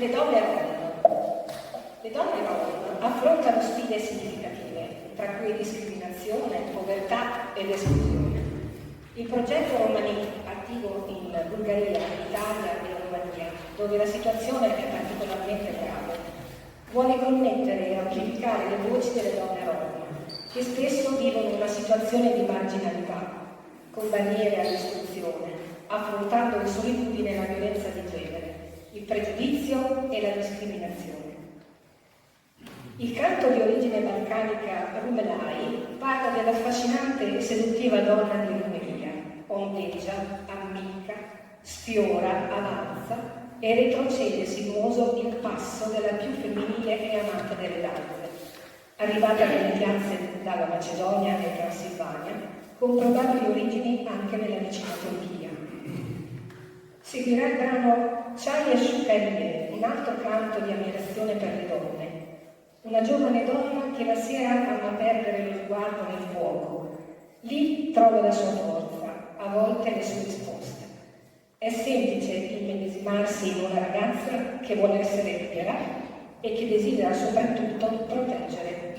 Le donne rom affrontano sfide significative, tra cui discriminazione, povertà ed esclusione. Il progetto Romani, attivo in Bulgaria, Italia e Romania, dove la situazione è particolarmente grave, vuole connettere e amplificare le voci delle donne rom, che spesso vivono una situazione di marginalità, con barriere all'istruzione, affrontando in solitudine la violenza di genere, il pregiudizio e la discriminazione. Il canto di origine balcanica Rumelai parla dell'affascinante e seduttiva donna di Rumelia, ondeggia, ammicca, sfiora, avanza e retrocede sinuoso il passo della più femminile e amata delle danze, arrivata nelle piazze dalla Macedonia e Transilvania, con probabili origini anche nella vicina Turchia. Seguirà il brano Chaye Shukariye, un altro canto di ammirazione per le donne. Una giovane donna che la sera ama perdere lo sguardo nel fuoco. Lì trova la sua forza, a volte le sue risposte. È semplice immedesimarsi in una ragazza che vuole essere libera e che desidera soprattutto proteggere